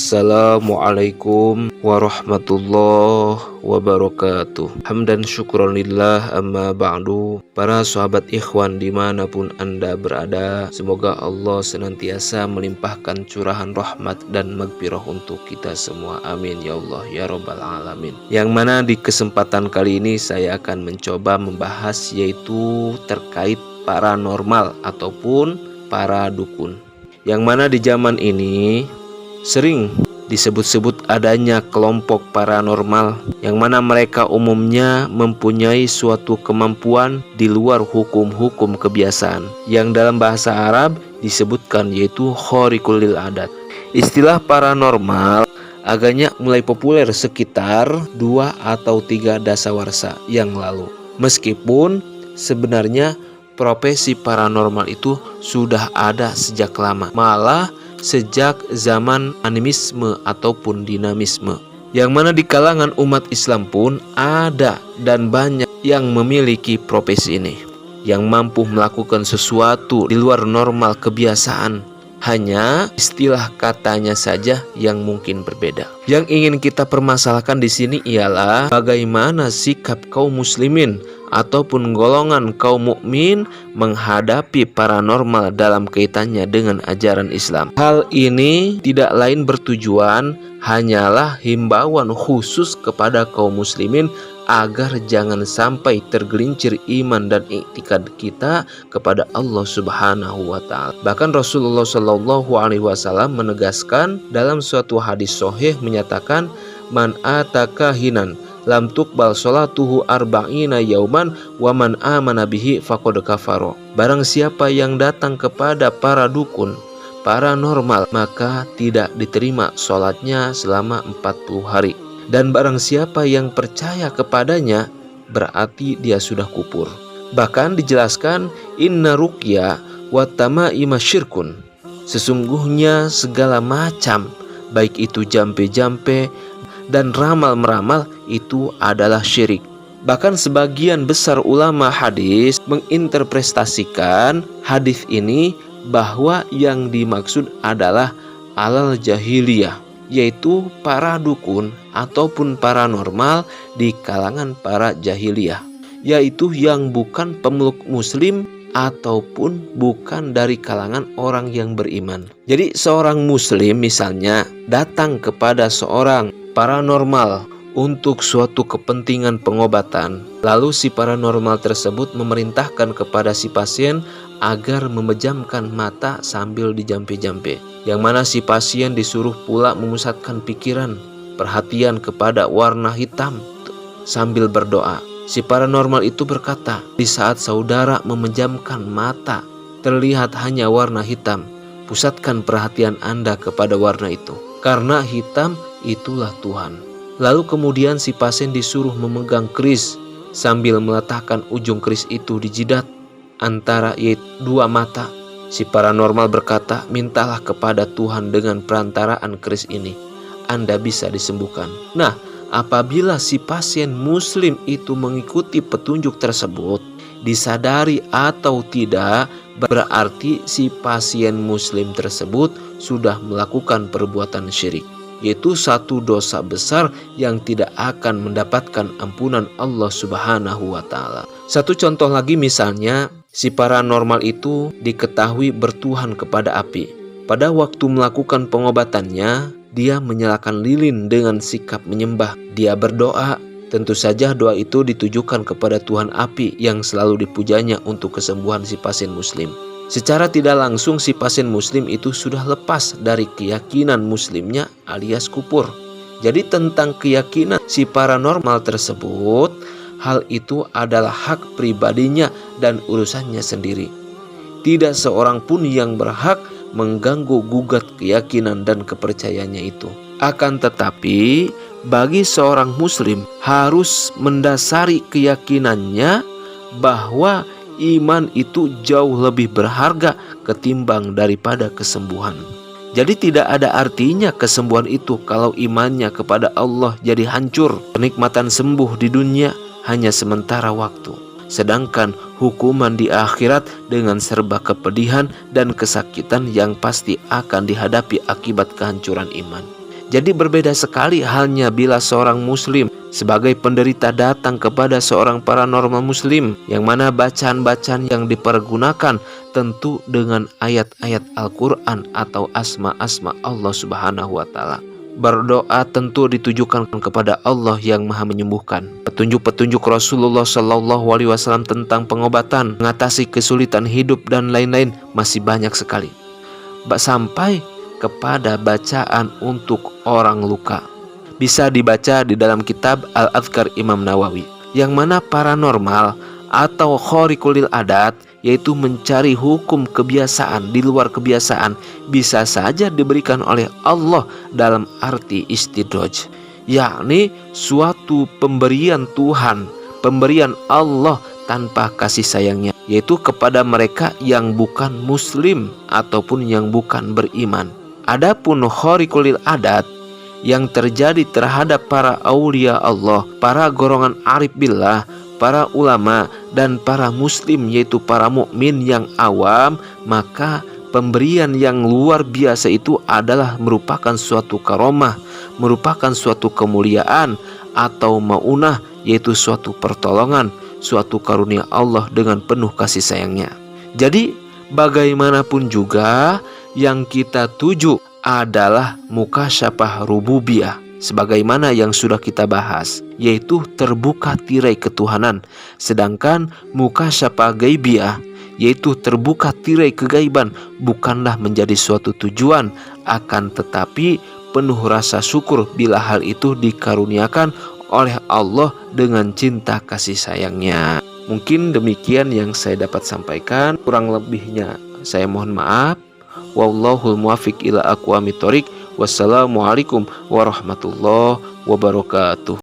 Assalamualaikum warahmatullahi wabarakatuh. Hamdan syukronillah amma ba'du. Para sahabat ikhwan dimanapun anda berada, semoga Allah senantiasa melimpahkan curahan rahmat dan magfirah untuk kita semua. Amin ya Allah ya rabbal alamin. Yang mana di kesempatan kali ini saya akan mencoba membahas yaitu terkait paranormal ataupun para dukun. Yang mana di zaman ini sering disebut-sebut adanya kelompok paranormal yang mana mereka umumnya mempunyai suatu kemampuan di luar hukum-hukum kebiasaan yang dalam bahasa Arab disebutkan yaitu khariqul lil adat. Istilah paranormal agaknya mulai populer sekitar 2 atau 3 dasawarsa yang lalu. Meskipun sebenarnya profesi paranormal itu sudah ada sejak lama, malah sejak zaman animisme ataupun dinamisme, yang mana di kalangan umat Islam pun ada dan banyak yang memiliki profesi ini, yang mampu melakukan sesuatu di luar normal kebiasaan. Hanya istilah katanya saja yang mungkin berbeda. Yang ingin kita permasalahkan di sini ialah bagaimana sikap kaum muslimin ataupun golongan kaum mukmin menghadapi paranormal dalam kaitannya dengan ajaran Islam. Hal ini tidak lain bertujuan hanyalah himbauan khusus kepada kaum muslimin agar jangan sampai tergelincir iman dan iktikad kita kepada Allah Subhanahu wa taala. Bahkan Rasulullah Shallallahu alaihi wasallam menegaskan dalam suatu hadis sahih menyatakan, "Man ataka hinan lam tuqbal sholatuhu arba'ina yauman wa man amana bihi faqad kafaro." Barang siapa yang datang kepada para dukun paranormal maka tidak diterima sholatnya selama 40 hari. Dan barang siapa yang percaya kepadanya berarti dia sudah kufur. Bahkan dijelaskan inna ruqya wa tamaima syirkun. Sesungguhnya segala macam baik itu jampe-jampe dan ramal-meramal itu adalah syirik. Bahkan sebagian besar ulama hadis menginterpretasikan hadis ini bahwa yang dimaksud adalah alal jahiliyah, yaitu para dukun ataupun paranormal di kalangan para jahiliyah, yaitu yang bukan pemeluk muslim ataupun bukan dari kalangan orang yang beriman. Jadi seorang muslim misalnya datang kepada seorang paranormal untuk suatu kepentingan pengobatan, lalu si paranormal tersebut memerintahkan kepada si pasien agar memejamkan mata sambil dijampe-jampe, yang mana si pasien disuruh pula memusatkan pikiran perhatian kepada warna hitam sambil berdoa. Si paranormal itu berkata, di saat saudara memejamkan mata terlihat hanya warna hitam, pusatkan perhatian Anda kepada warna itu, karena hitam itulah Tuhan. Lalu kemudian si pasien disuruh memegang keris sambil meletakkan ujung keris itu di jidat antara dua mata. Si paranormal berkata, mintalah kepada Tuhan dengan perantaraan keris ini, Anda bisa disembuhkan. Nah, apabila si pasien muslim itu mengikuti petunjuk tersebut, disadari atau tidak, berarti si pasien muslim tersebut sudah melakukan perbuatan syirik, yaitu satu dosa besar yang tidak akan mendapatkan ampunan Allah Subhanahu wa taala. Satu contoh lagi misalnya, si paranormal itu diketahui bertuhan kepada api. Pada waktu melakukan pengobatannya, dia menyalakan lilin dengan sikap menyembah. Dia berdoa, tentu saja doa itu ditujukan kepada Tuhan api yang selalu dipujanya untuk kesembuhan si pasien muslim. Secara tidak langsung si pasien muslim itu sudah lepas dari keyakinan muslimnya alias kufur. Jadi tentang keyakinan si paranormal tersebut, hal itu adalah hak pribadinya dan urusannya sendiri. Tidak seorang pun yang berhak mengganggu gugat keyakinan dan kepercayaannya itu. Akan tetapi bagi seorang muslim harus mendasari keyakinannya bahwa iman itu jauh lebih berharga ketimbang daripada kesembuhan. Jadi tidak ada artinya kesembuhan itu kalau imannya kepada Allah jadi hancur. Kenikmatan sembuh di dunia hanya sementara waktu, sedangkan hukuman di akhirat dengan serba kepedihan dan kesakitan yang pasti akan dihadapi akibat kehancuran iman. Jadi berbeda sekali halnya bila seorang muslim sebagai penderita datang kepada seorang paranormal muslim, yang mana bacaan-bacaan yang dipergunakan tentu dengan ayat-ayat Al-Quran atau asma-asma Allah Subhanahu wa Ta'ala. Berdoa tentu ditujukan kepada Allah yang Maha Menyembuhkan. Petunjuk-petunjuk Rasulullah SAW tentang pengobatan, mengatasi kesulitan hidup dan lain-lain masih banyak sekali. Sampai kepada bacaan untuk orang luka. Bisa dibaca di dalam kitab Al-Adhkar Imam Nawawi, yang mana paranormal atau khariqul adat, yaitu mencari hukum kebiasaan di luar kebiasaan, bisa saja diberikan oleh Allah dalam arti istidraj, yakni suatu pemberian Tuhan, pemberian Allah tanpa kasih sayangnya, yaitu kepada mereka yang bukan muslim ataupun yang bukan beriman. Adapun khariqul adat yang terjadi terhadap para aulia Allah, para golongan arif billah, para ulama dan para muslim, yaitu para mukmin yang awam, maka pemberian yang luar biasa itu adalah merupakan suatu karomah, merupakan suatu kemuliaan atau maunah, yaitu suatu pertolongan, suatu karunia Allah dengan penuh kasih sayangnya. Jadi bagaimanapun juga yang kita tuju adalah mukasyafah rububiyah, sebagaimana yang sudah kita bahas, yaitu terbuka tirai ketuhanan. Sedangkan mukasyafah gaibiyah, yaitu terbuka tirai kegaiban, bukanlah menjadi suatu tujuan, akan tetapi penuh rasa syukur bila hal itu dikaruniakan oleh Allah dengan cinta kasih sayangnya. Mungkin demikian yang saya dapat sampaikan, kurang lebihnya saya mohon maaf. Wallahul muwaffiq ila aqwamit thoriq. Wassalamualaikum warahmatullahi wabarakatuh.